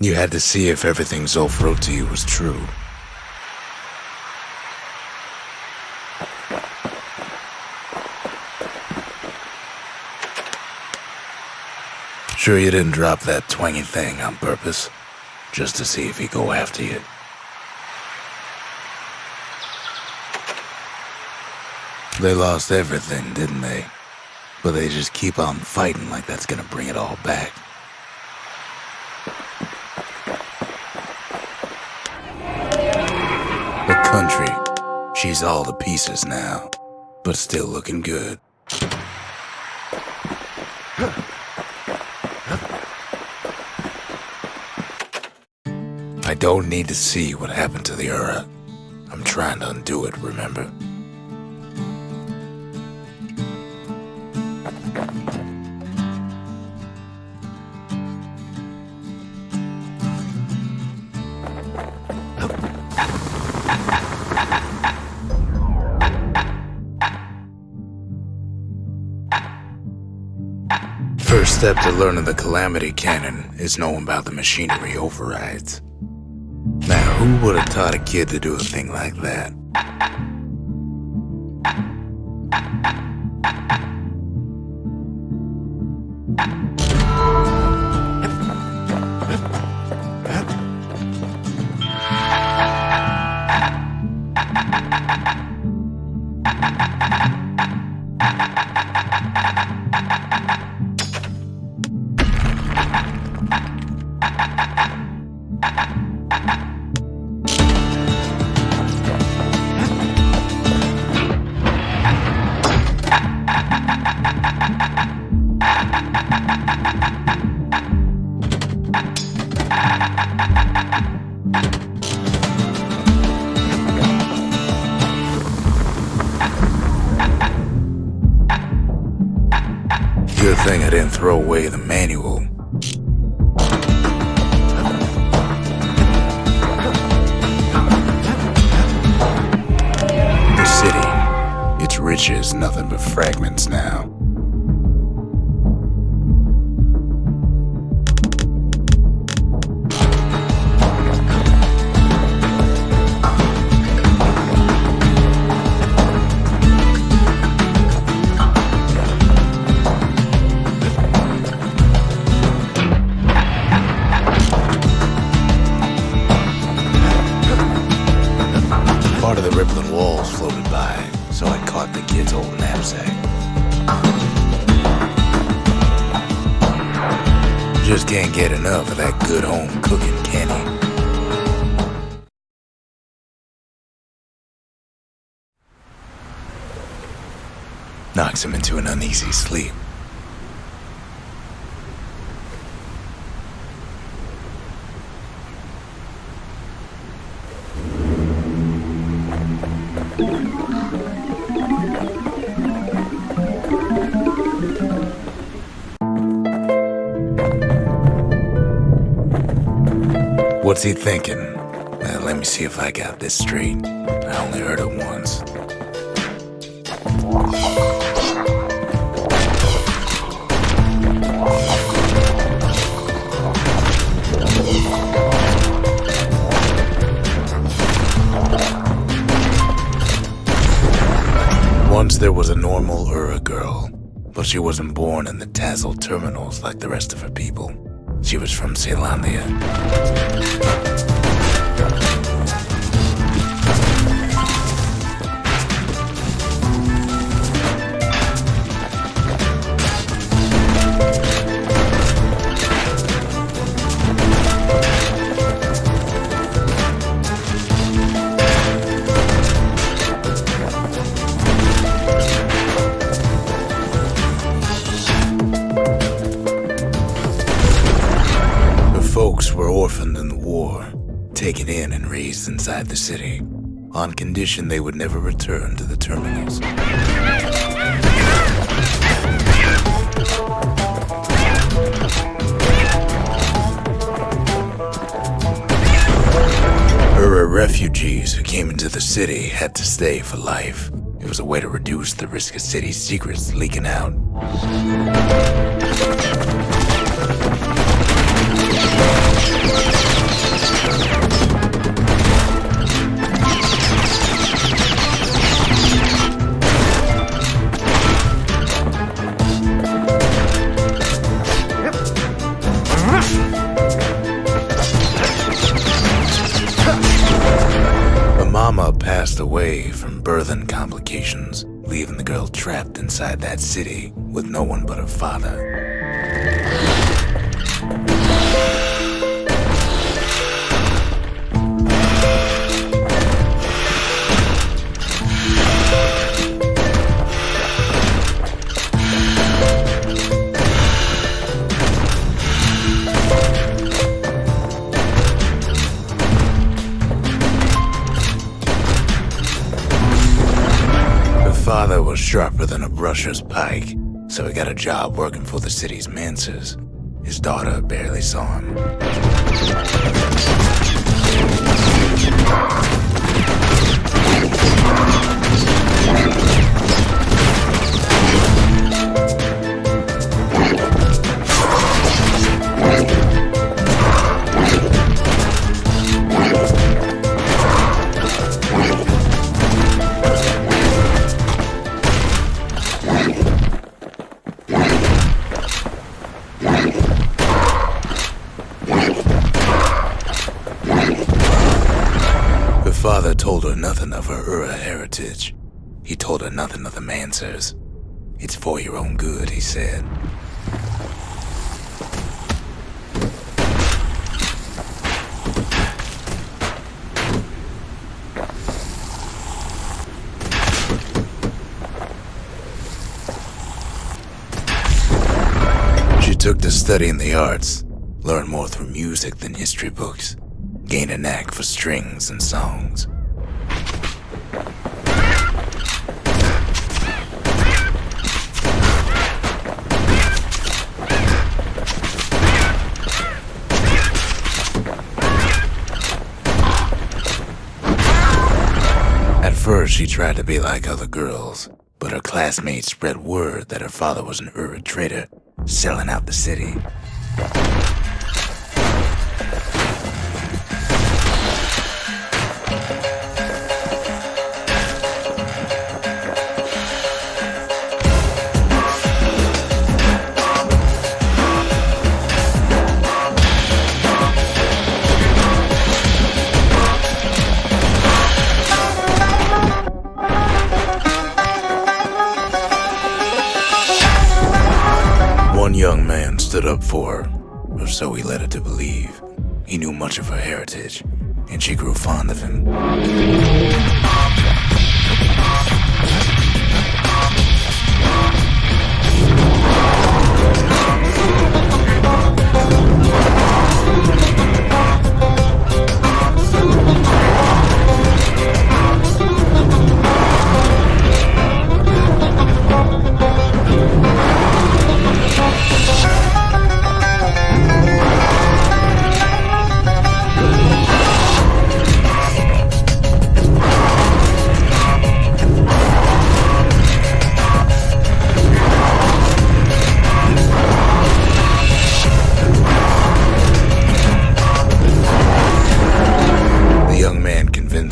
You had to see if everything Zolf wrote to you was true. Sure you didn't drop that twangy thing on purpose? Just to see if he'd go after you? They lost everything, didn't they? But they just keep on fighting like that's gonna bring it all back. The country, she's all to pieces now, but still looking good. I don't need to see what happened to the Ura. I'm trying to undo it, remember? First step to learning the Calamity Cannon is knowing about the machinery overrides. Now, who would have taught a kid to do a thing like that? Good thing I didn't throw away the manual. The city, its riches nothing but fragments now. Part of the rippling walls floated by, so I caught the kid's old knapsack. Just can't get enough of that good home cooking, can he? Knocks him into an uneasy sleep. What's he thinking? Let me see if I got this straight. I only heard it once. Once there was a normal Ura girl, but she wasn't born in the Tassel terminals like the rest of her people. She was from Celandia. Folks were orphaned in the war, taken in and raised inside the city, on condition they would never return to the terminals. Ura refugees who came into the city had to stay for life. It was a way to reduce the risk of city secrets leaking out. away from birthing complications, leaving the girl trapped inside that city with no one but her father. Father was sharper than a brusher's pike, so he got a job working for the city's mancers. His daughter barely saw him. Father told her nothing of her Ura heritage. He told her nothing of the Mancers. It's for your own good, he said. She took to studying the arts, learned more through music than history books. Gained a knack for strings and songs. At first, she tried to be like other girls, but her classmates spread word that her father was an Ura trader, selling out the city. One young man stood up for her, or so he led her to believe. He knew much of her heritage, and she grew fond of him.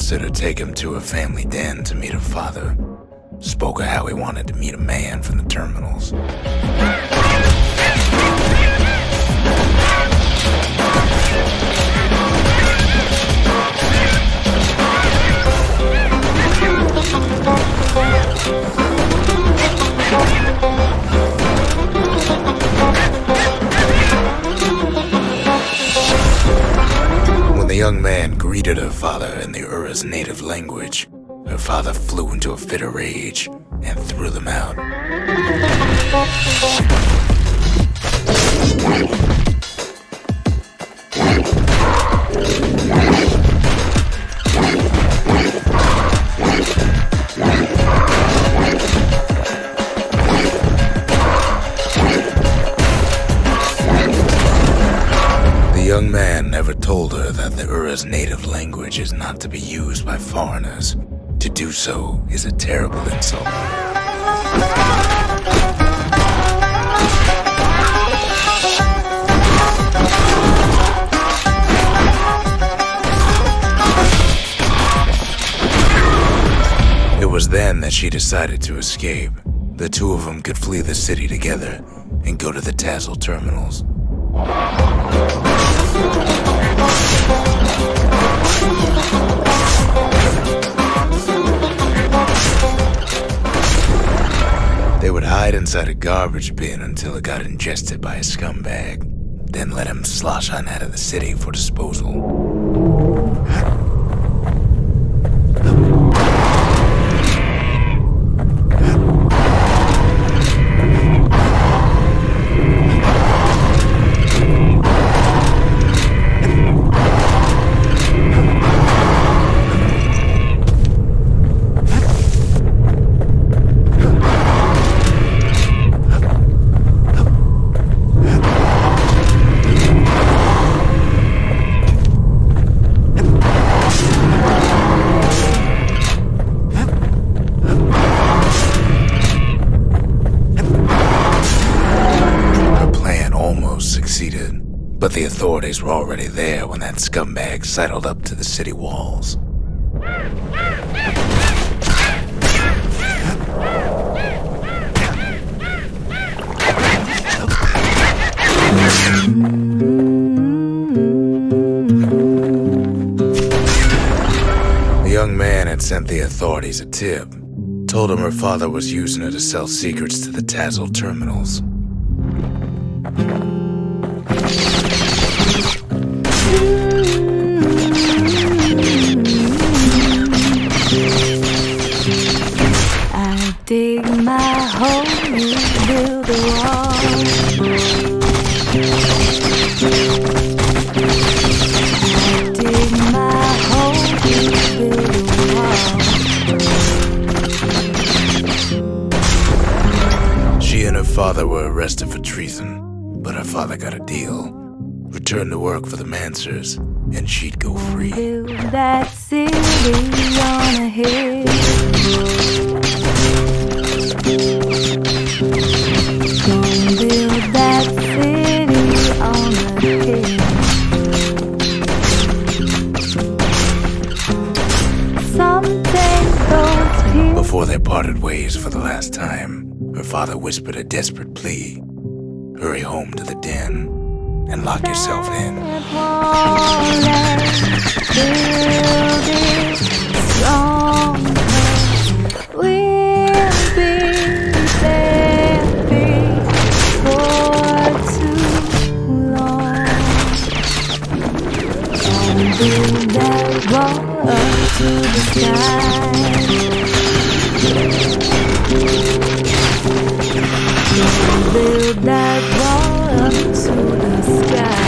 Her to take him to a family den to meet her father. Spoke of how he wanted to meet a man from the terminals. When the young man greeted her father in the Ura's native language, her father flew into a fit of rage and threw them out. The young man never told her that the Ura's native language is not to be used by foreigners. To do so is a terrible insult. It was then that she decided to escape. The two of them could flee the city together and go to the Tassel terminals. inside a garbage bin until it got ingested by a scumbag, then let him slosh on out of the city for disposal. But the authorities were already there when that scumbag sidled up to the city walls. The young man had sent the authorities a tip, told him her father was using her to sell secrets to the Tazzle terminals. Dig my hole, you build a wall. Dig my hole, you build a wall. She and her father were arrested for treason, but her father got a deal. Return to work for the Mansers, and she'd go free. Build that city on a hill. Gonna build that city on a hill. Someday those people. Before they parted ways for the last time, her father whispered a desperate plea. Hurry home to the den and lock yourself in. Build that wall up to the sky. Build that wall up to the sky.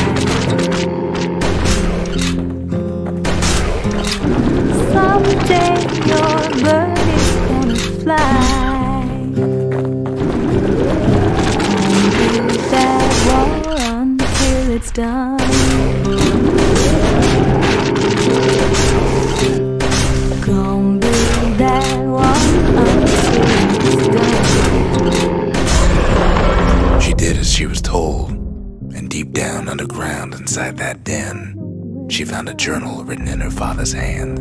Someday your bird is gonna fly. Build that wall until it's done. Gonna build that wall until it's done. She did as she was told, and deep down underground inside that den, she found a journal written in her father's hand.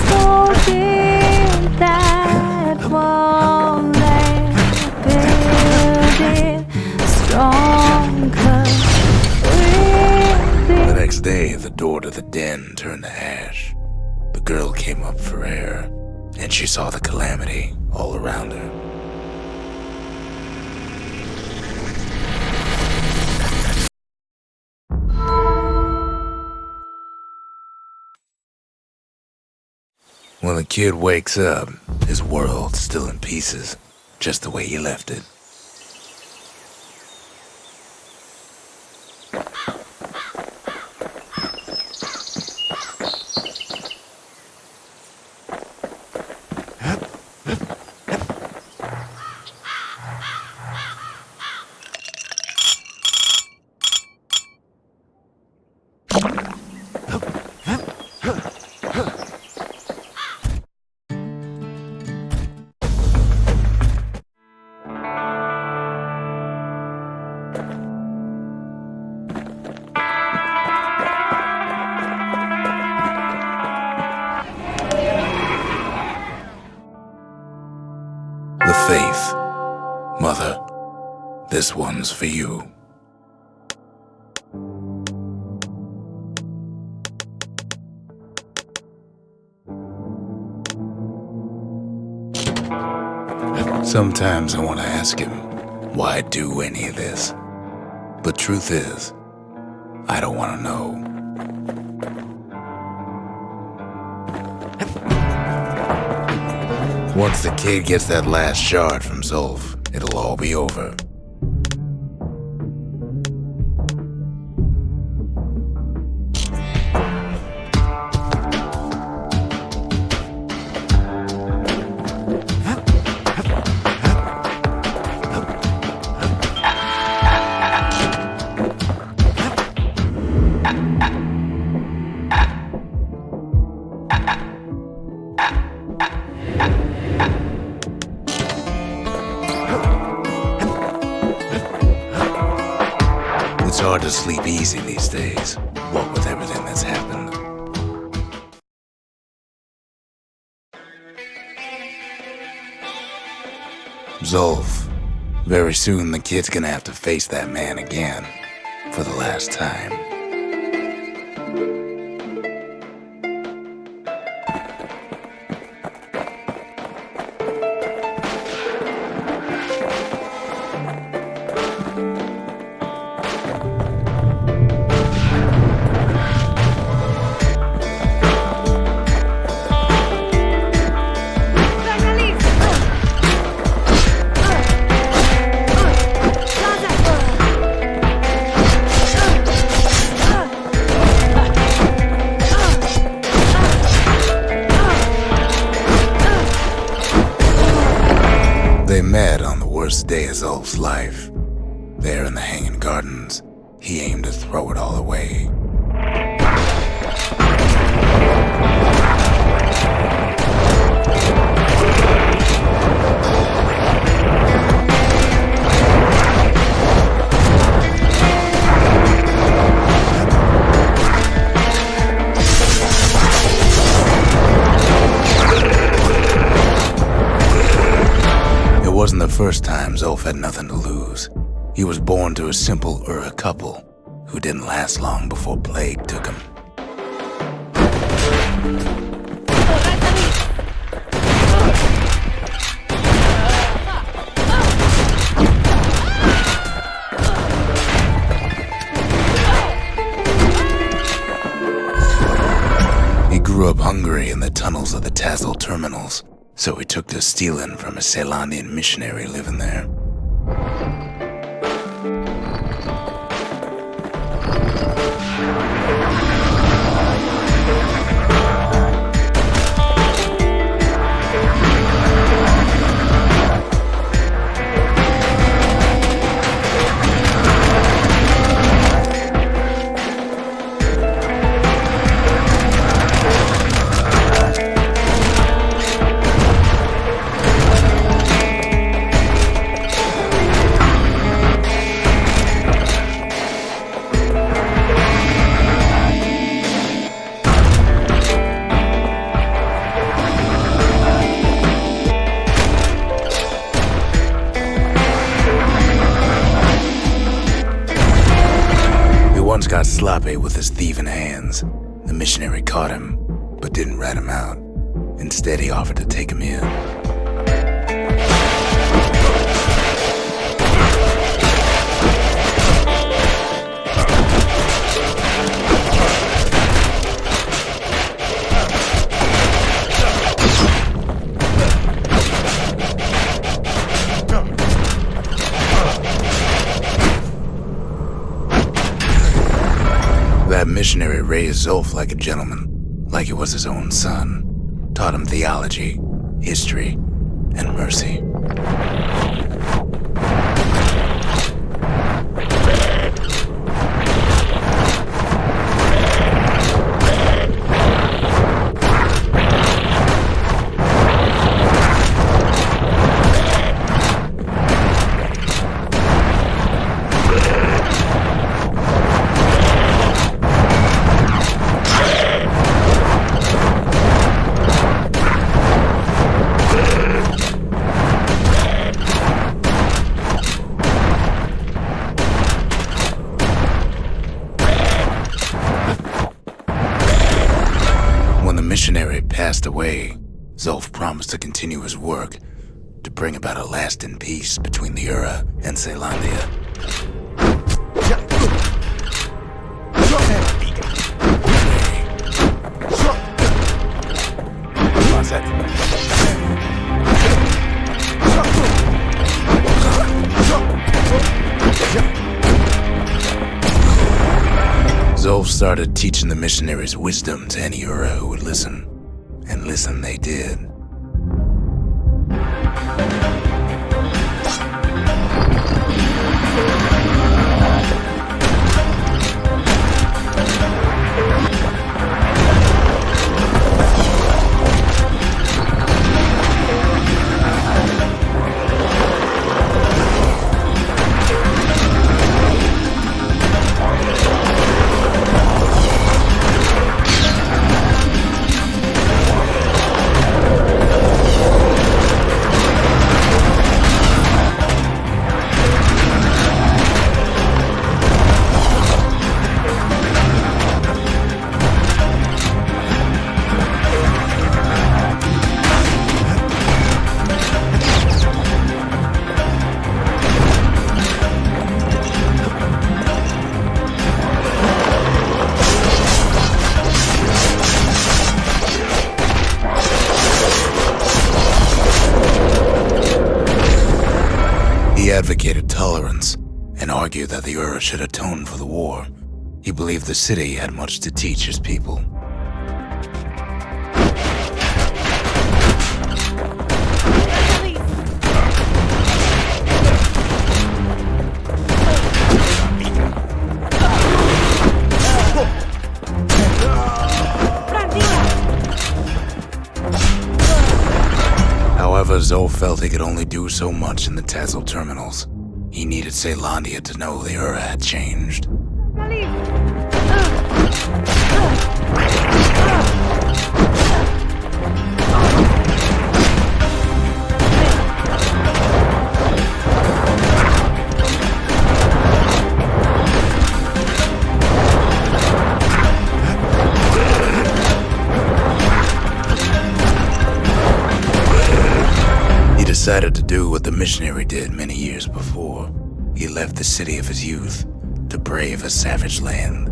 So build that wall and build it stronger. The next day, the door to the den turned to ash. The girl came up for air, and she saw the calamity all around her. When the kid wakes up, his world's still in pieces, just the way he left it. The faith. Mother, this one's for you. Sometimes I want to ask him why I do any of this. But truth is, I don't want to know. Once the kid gets that last shard from Zulf, it'll all be over. It's hard to sleep easy these days, what with everything that's happened. Zulf, very soon the kid's gonna have to face that man again, for the last time. They met on the worst day of Zulf's life. There in the Hanging Gardens, he aimed to throw it all away. It wasn't the first time Zulf had nothing to lose. He was born to a simple Ura couple who didn't last long before plague took him. He grew up hungry in the tunnels of the Tassel terminals, so he took to stealing from a Ceylonian missionary living there. Once got sloppy with his thieving hands. The missionary caught him, but didn't rat him out. Instead, he offered to take him in. That missionary raised Zulf like a gentleman, like he was his own son. Taught him theology, history, and mercy. When the missionary passed away, Zulf promised to continue his work, to bring about a lasting peace between the Ura and Celandia. Zolf started teaching the missionaries wisdom to any Ura who would listen, and listen they did. He advocated tolerance and argued that the Ura should atone for the war. He believed the city had much to teach his people. However, Zolf felt he could only do so much in the Tassel terminals. He needed Celandia to know the Ura had changed. He decided to do what the missionary did many years before. He left the city of his youth to brave a savage land.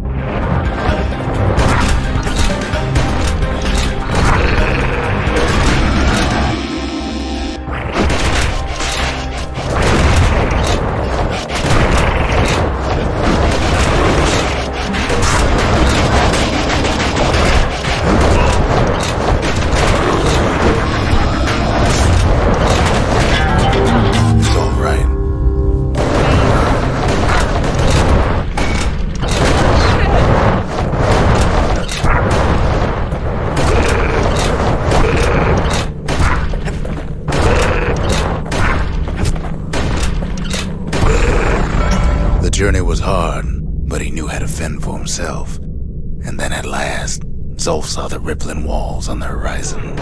The journey was hard, but he knew how to fend for himself. And then at last, Zolf saw the rippling walls on the horizon.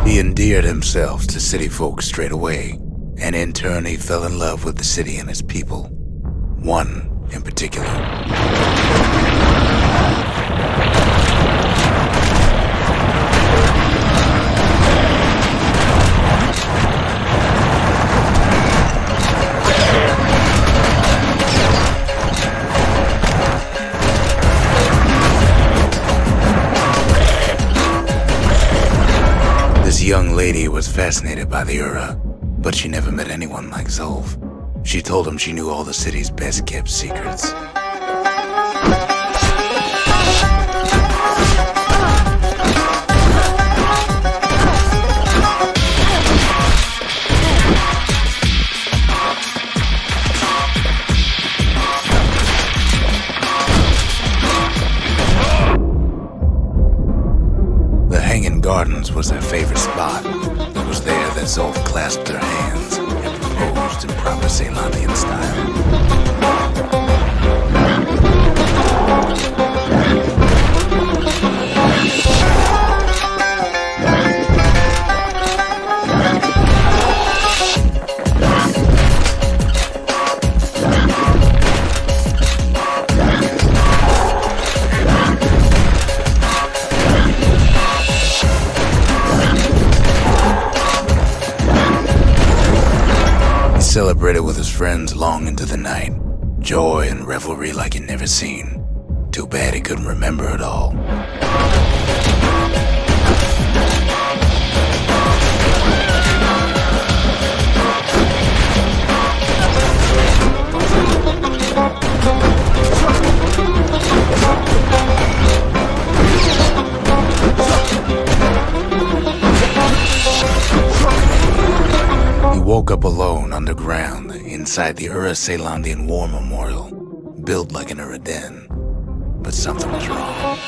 He endeared himself to city folk straight away, and in turn he fell in love with the city and its people. One in particular. This young lady was fascinated by the Ura, but she never met anyone like Zolf. She told him she knew all the city's best-kept secrets. Gardens was their favorite spot. It was there that Zolf clasped their hands and proposed in proper Celandian style. celebrated with his friends long into the night. Joy and revelry like he'd never seen. Too bad he couldn't remember it all. He woke up alone underground inside the Ura-Celandian War Memorial, built like an Uraden. But something was wrong.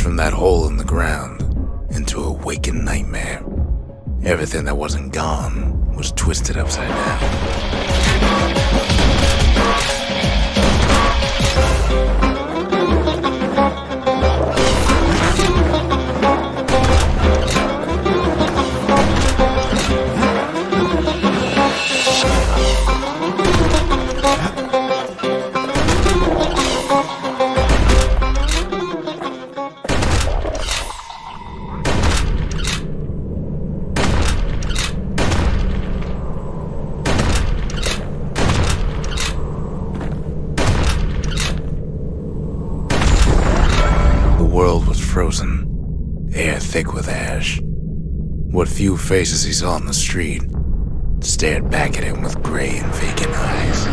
From that hole in the ground into a waking nightmare. Everything that wasn't gone was twisted upside down. The world was frozen, air thick with ash. What few faces he saw on the street stared back at him with gray and vacant eyes.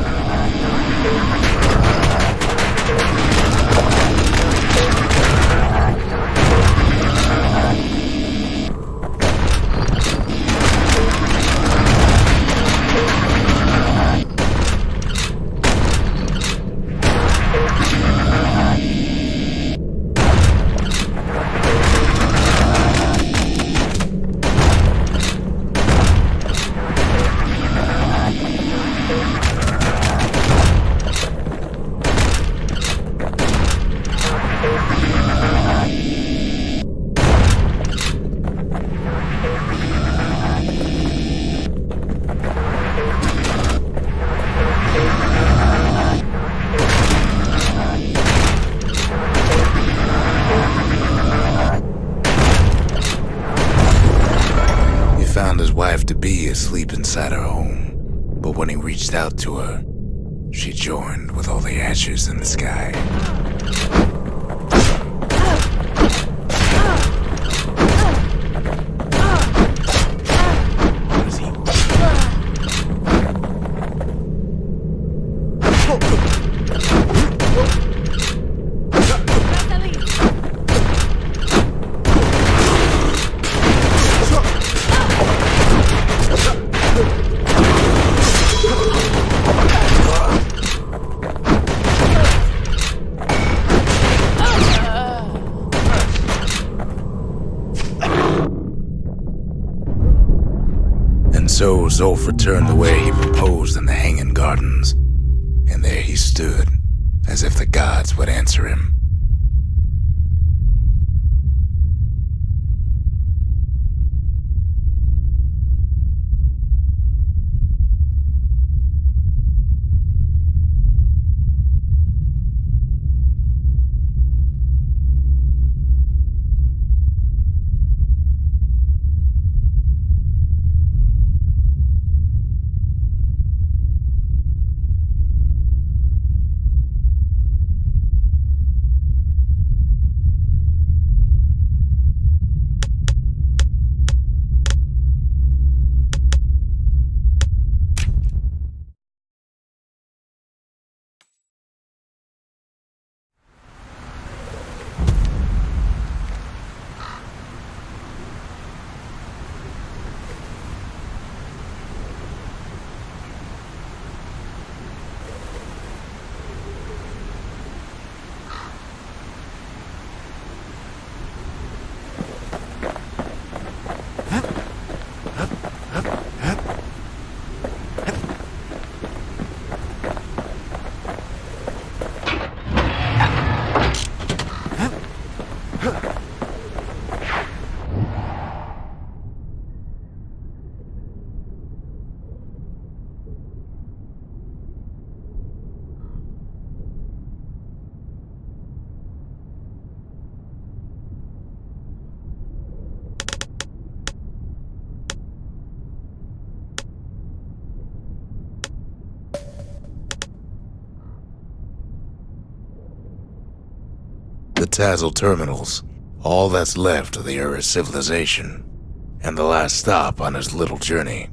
Found his wife-to-be asleep inside her home, but when he reached out to her, she joined with all the ashes in the sky. So Zolf returned the way he proposed in the Hanging Gardens, and there he stood, as if the gods would answer him. Tazzle terminals, all that's left of the Earth's civilization, and the last stop on his little journey.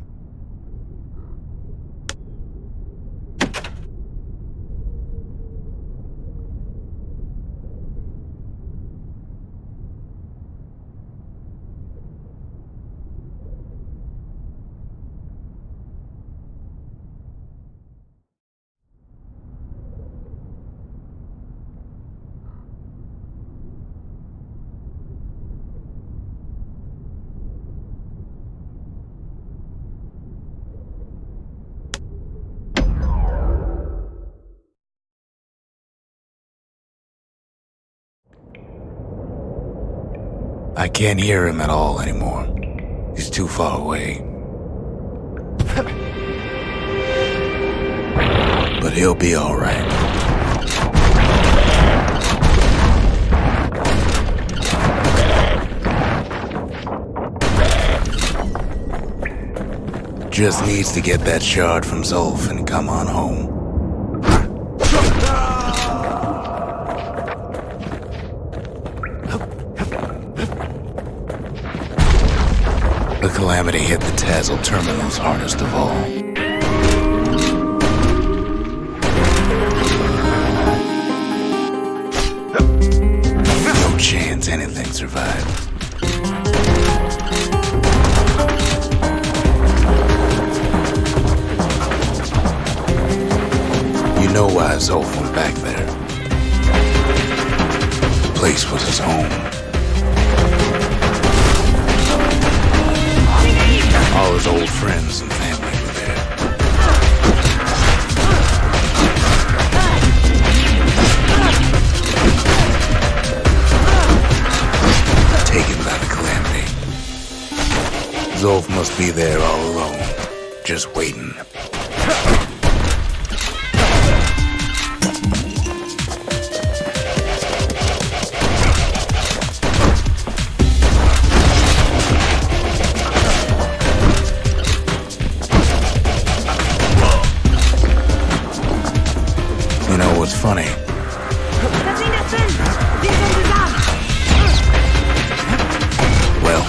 I can't hear him at all anymore. He's too far away. But he'll be all right. Just needs to get that shard from Zolf and come on home. The calamity hit the Tazzle terminals hardest of all. No chance anything survived. You know why Zolf went back there. The place was his home. All his old friends and family were there. Taken by the calamity. Zolf must be there all alone, just waiting. Funny. Well.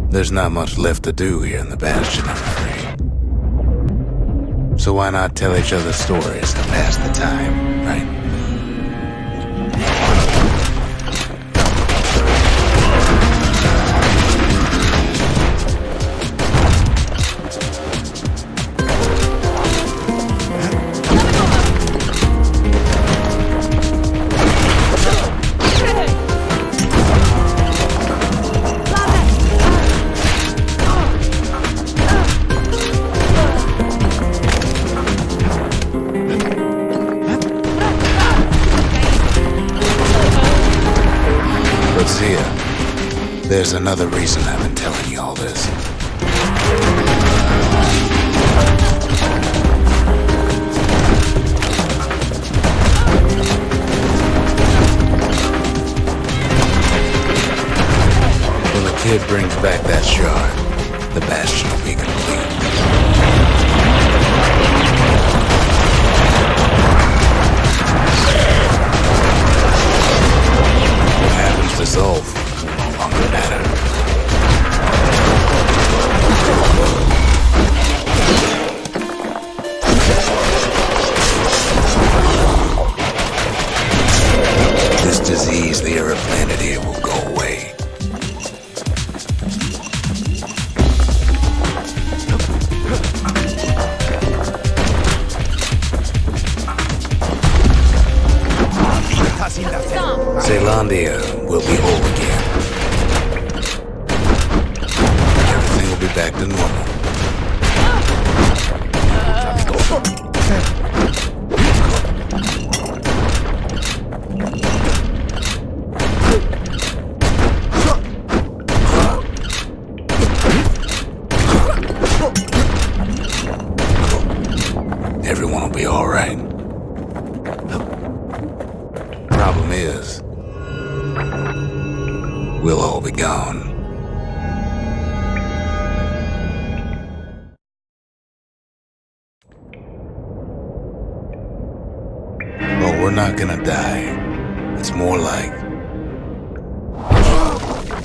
There's not much left to do here in the Bastion, I'm afraid. So why not tell each other stories to pass the time, right? There's another reason I've been telling you all this. When the kid brings back that shard, the Bastion will be complete. What happens to Zolf? Matter. This disease the Earth planted here will go away. Zealandia will be whole again. everyone will be alright. Problem is, we'll all be gone. But we're not gonna die. It's more like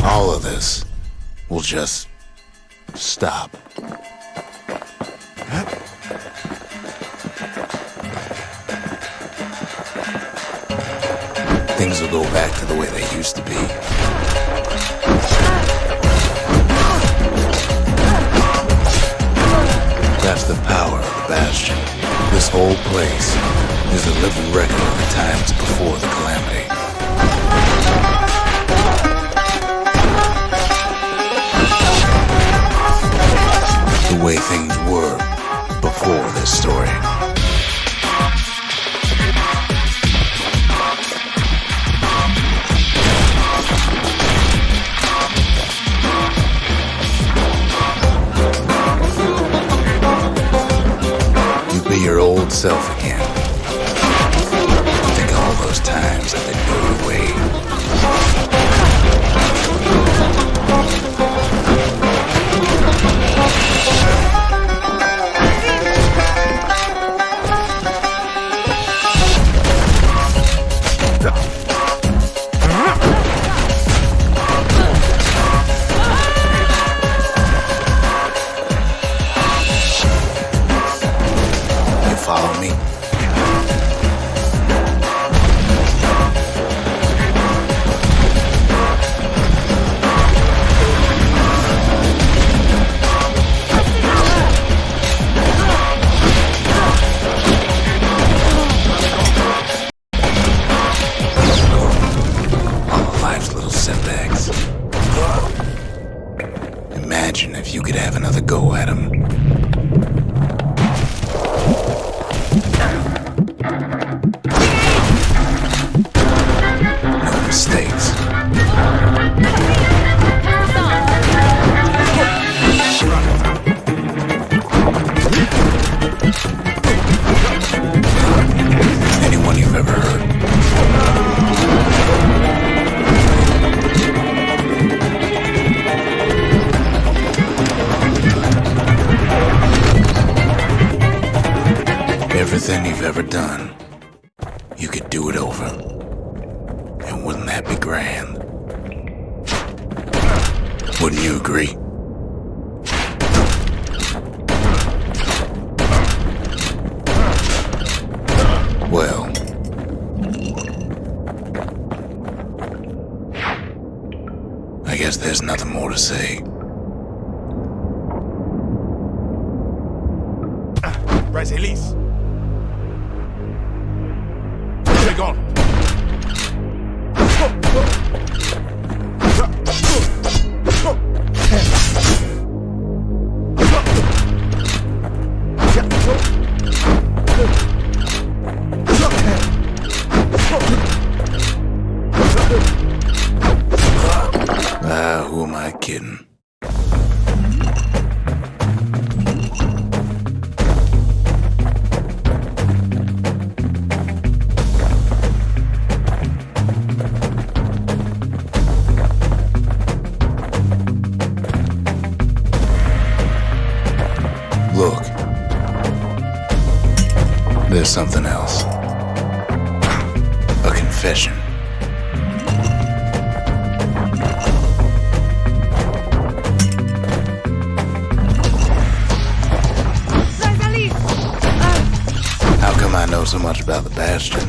all of this will just stop. Things will go back to the way they used to be. That's the power of the Bastion. This whole place is a living record of the times before the calamity. The way things were before this story. You'd be your old self again. Think of all those times that they'd go your way. Follow me. All of life's little setbacks. Imagine if you could have another go at 'em. Mistakes. Anyone you've ever heard. Everything you've ever done, you could do it over. And wouldn't that be grand? Wouldn't you agree? Well, I guess there's nothing more to say. Rise, Elise. Where are they gone? Who am I kidding? Look, there's something else. A confession. How come I know so much about the Bastion?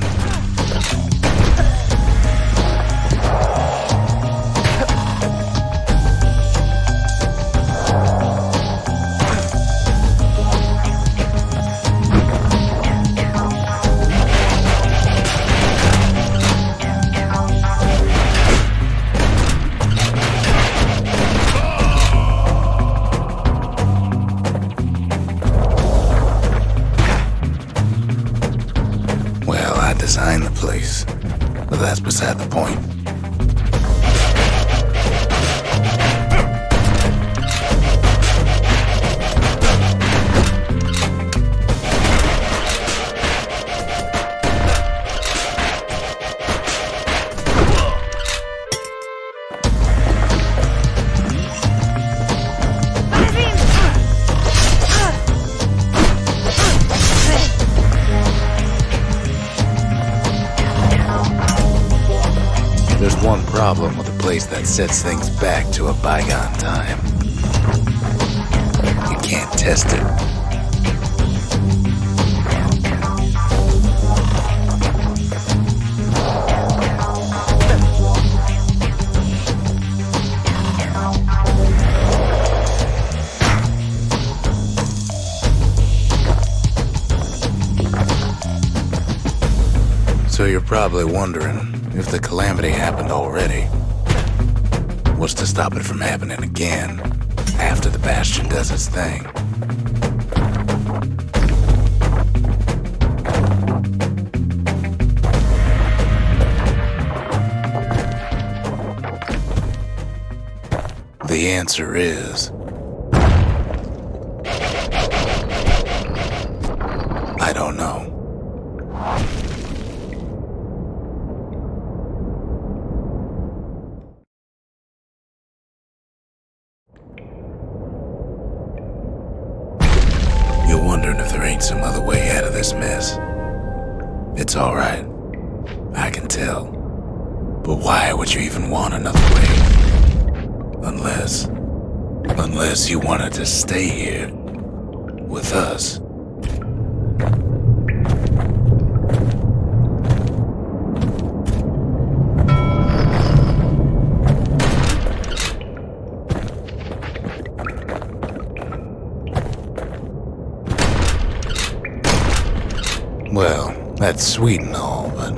Designed the place, but that's beside the point. problem with a place that sets things back to a bygone time. You can't test it. So you're probably wondering if the calamity happened already. What's to stop it from happening again after the Bastion does its thing? The answer is I don't know. You're wondering if there ain't some other way out of this mess. It's alright. I can tell. But why would you even want another way? Unless you wanted to stay here with us. Well, that's sweet and all, but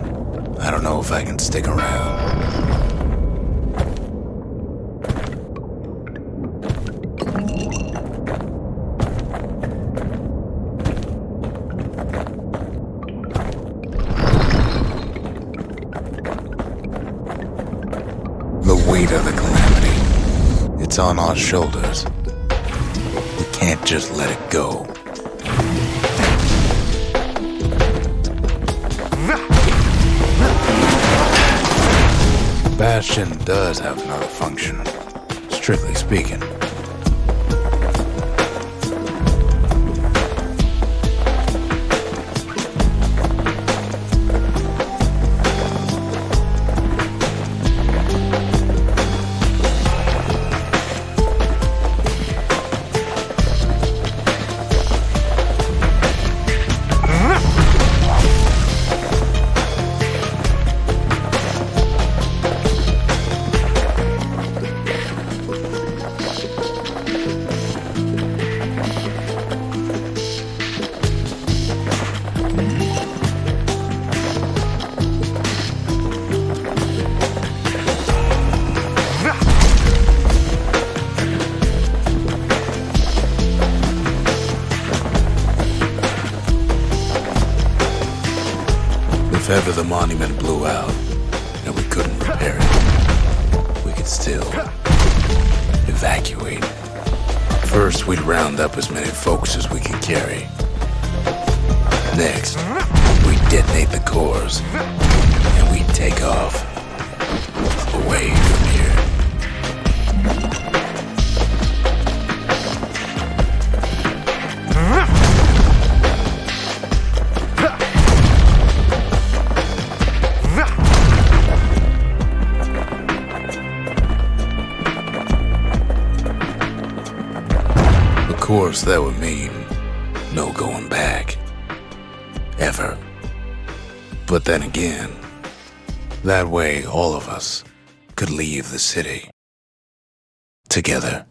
I don't know if I can stick around. The weight of the calamity, it's on our shoulders. We can't just let it go. Bastion does have another function, strictly speaking. If ever the monument blew out and we couldn't repair it, we could still evacuate. First, we'd round up as many folks as we could carry. Next, we'd detonate the cores and we'd take off away from here. Of course, that would mean no going back. Ever. But then again, that way all of us could leave the city. Together.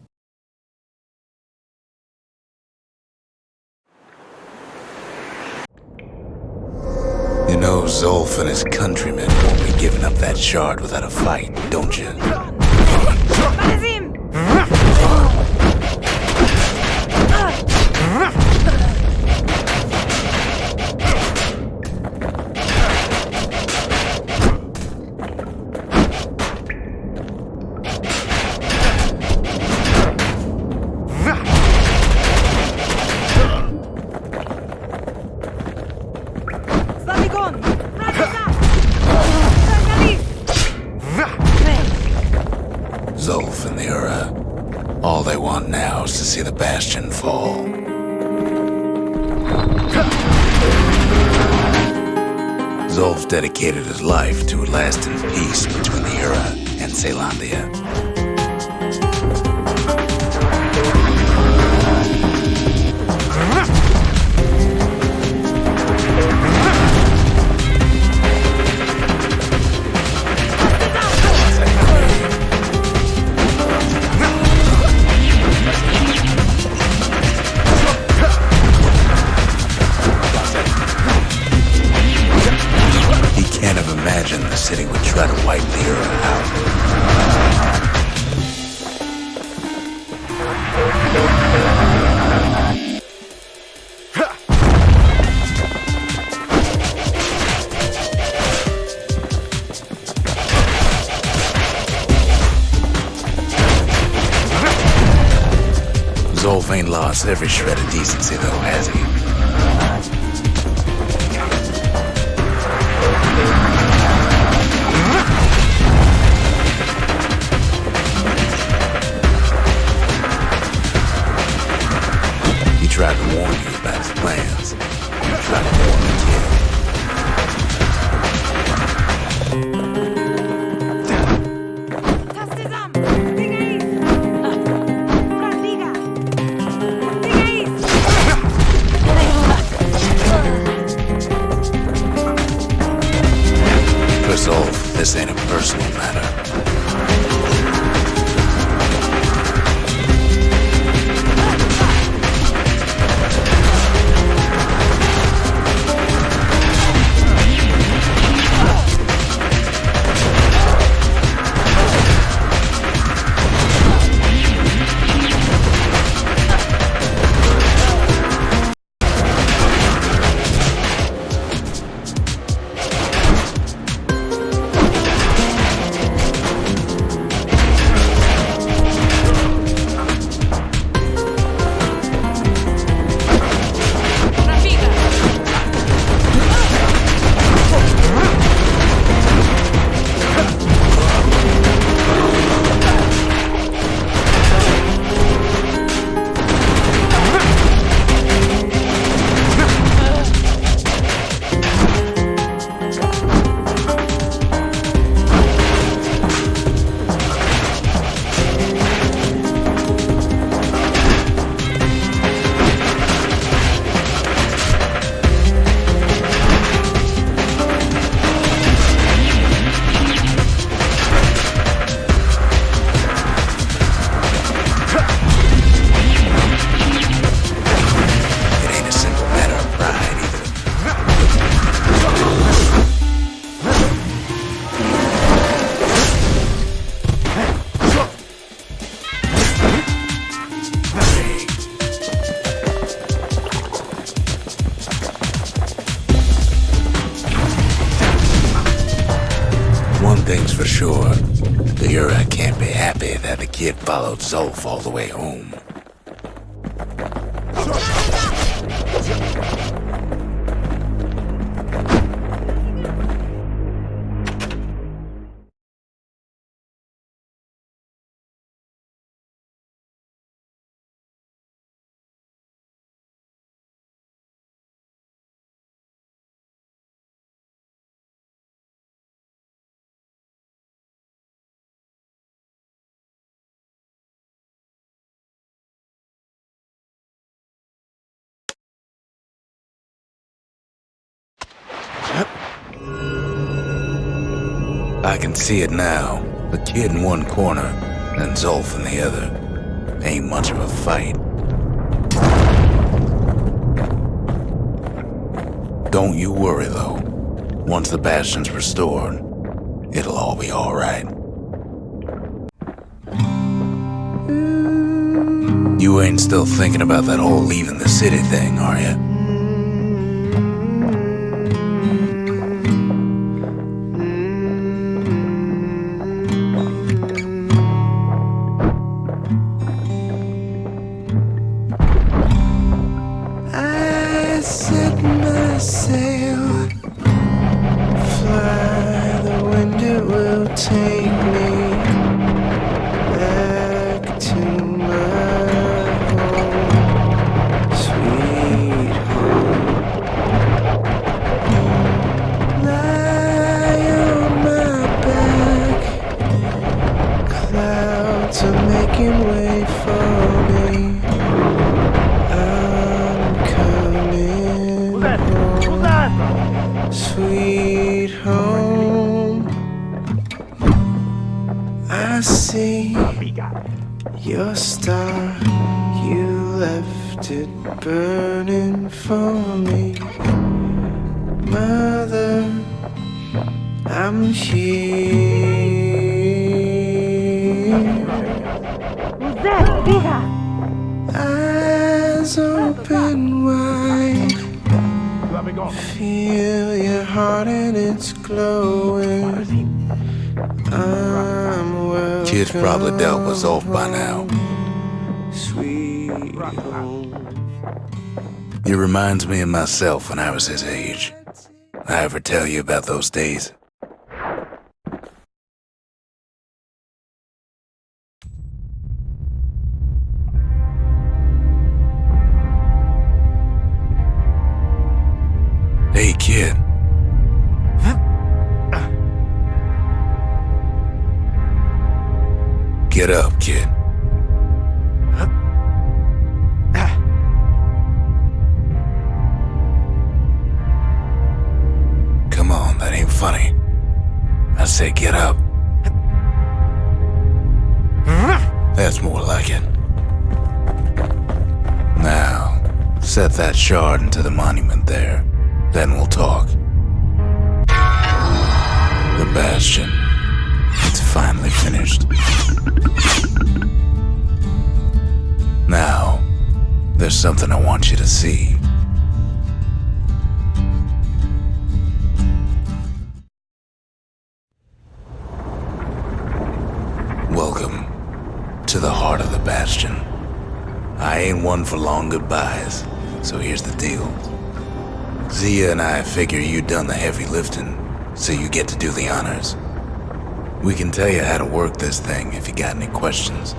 You know Zolf and his countrymen won't be giving up that shard without a fight, don't you? Zolf and the Ura, all they want now is to see the Bastion fall. Zolf dedicated his life to a lasting peace between the Ura and Celandia. He can't have imagined the city would try to wipe the Earth out. Zolf ain't lost every shred of decency though, has he? He tried to warn you about his plans. He tried to warn the kid. For Zolf, this ain't a personal matter. One thing's for sure, the Ura can't be happy that the kid followed Zolf all the way home. I can see it now. The kid in one corner, and Zolf in the other. Ain't much of a fight. Don't you worry, though. Once the Bastion's restored, it'll all be alright. You ain't still thinking about that whole leaving the city thing, are ya? I set my sail, fly, the wind it will take me back to my home, sweet see your star. You left it burning for me. Mother, I'm here. Eyes open wide. Feel your heart and it's glowing. I'm welcome. Kid's probably dealt was off by now. Sweet home. It reminds me of myself when I was his age. I ever tell you about those days? Hey, kid. Get up, kid. Come on, that ain't funny. I said get up. That's more like it. Now, set that shard into the monument there. Then we'll talk. The Bastion. It's finally finished. Now, there's something I want you to see. Welcome to the heart of the Bastion. I ain't one for long goodbyes, so here's the deal. Zia and I figure you done the heavy lifting, so you get to do the honors. We can tell you how to work this thing if you got any questions.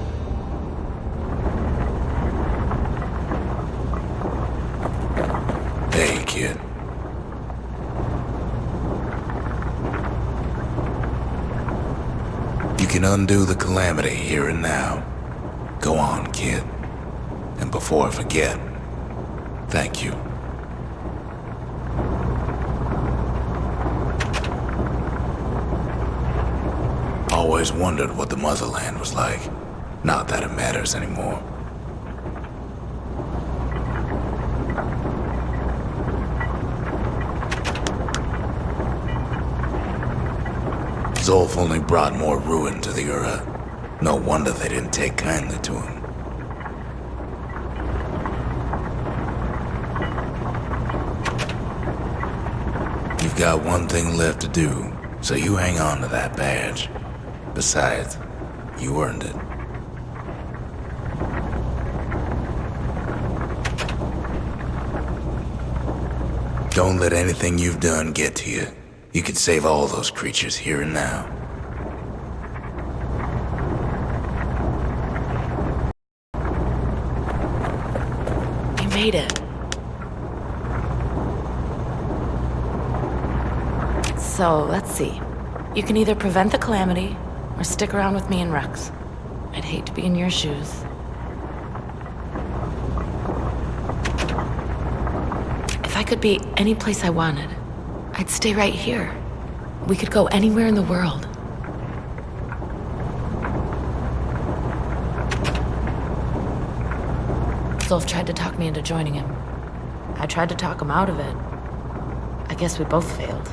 Hey, kid. You can undo the calamity here and now. Go on, kid. And before I forget, thank you. Always wondered what the motherland was like. Not that it matters anymore. Zolf only brought more ruin to the Ura. No wonder they didn't take kindly to him. You've got one thing left to do, so you hang on to that badge. Besides, you earned it. Don't let anything you've done get to you. You can save all those creatures here and now. You made it. So, let's see. You can either prevent the calamity, or stick around with me and Rex. I'd hate to be in your shoes. If I could be any place I wanted, I'd stay right here. We could go anywhere in the world. Zolf tried to talk me into joining him. I tried to talk him out of it. I guess we both failed.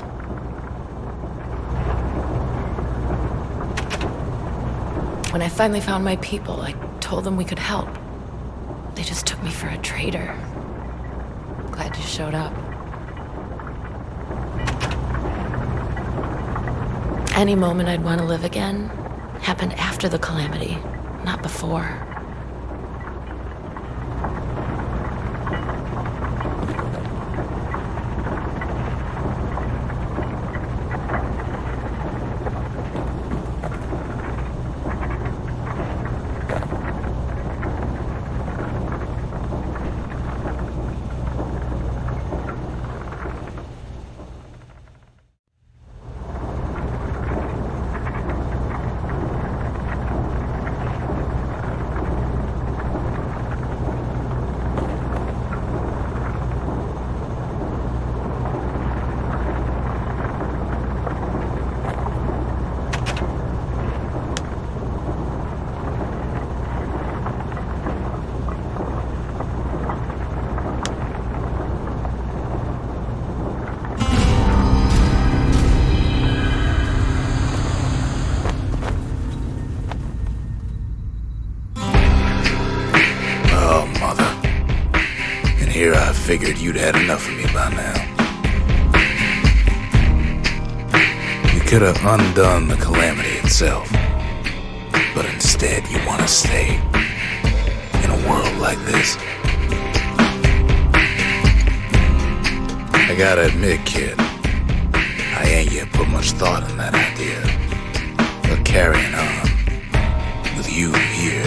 When I finally found my people, I told them we could help. They just took me for a traitor. Glad you showed up. Any moment I'd want to live again happened after the calamity, not before. figured you'd had enough of me by now. You could have undone the calamity itself, but instead you want to stay in a world like this. I gotta admit, kid, I ain't yet put much thought in that idea of carrying on with you here.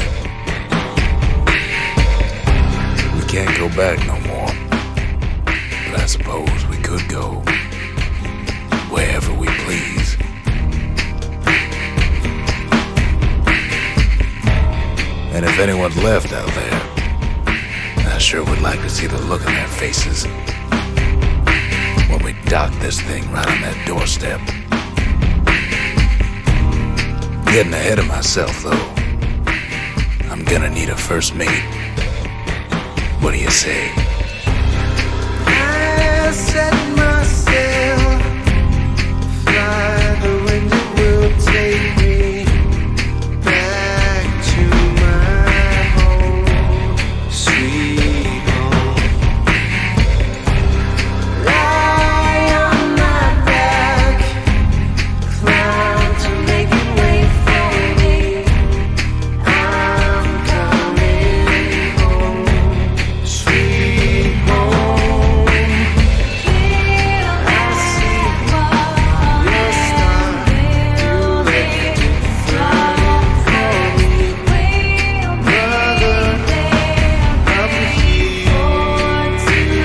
We can't go back no more, but I suppose we could go wherever we please. And if anyone's left out there, I sure would like to see the look on their faces when we dock this thing right on that doorstep. Getting ahead of myself, though. I'm gonna need a first mate. What do you say? I set my sail, fly the wind, it will take me back to my home, sweet home. Lie on my back, climb to make it wait for me. I'm coming home, sweet home. I see your star, you left it flying for me. Brother, I'm here too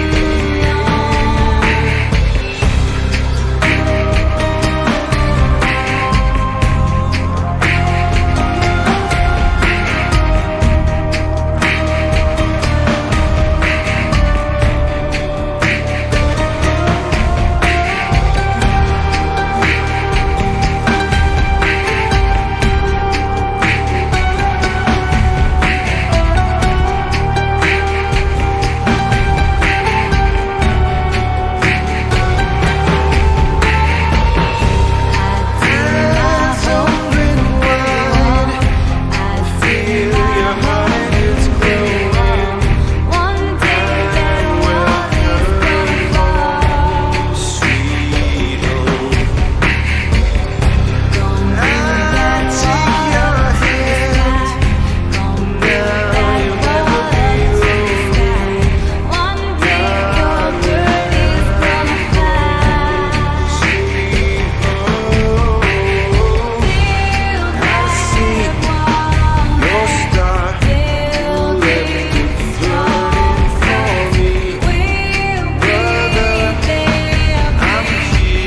eyes open wide, I feel your heart is glowing. One day that wall is gonna fall. Sweet home. Gonna I take your hand, now you'll never be alone. One day your bird is gonna fly. Sweet home. I see your star, you left it floating for me. Brother, I'm here.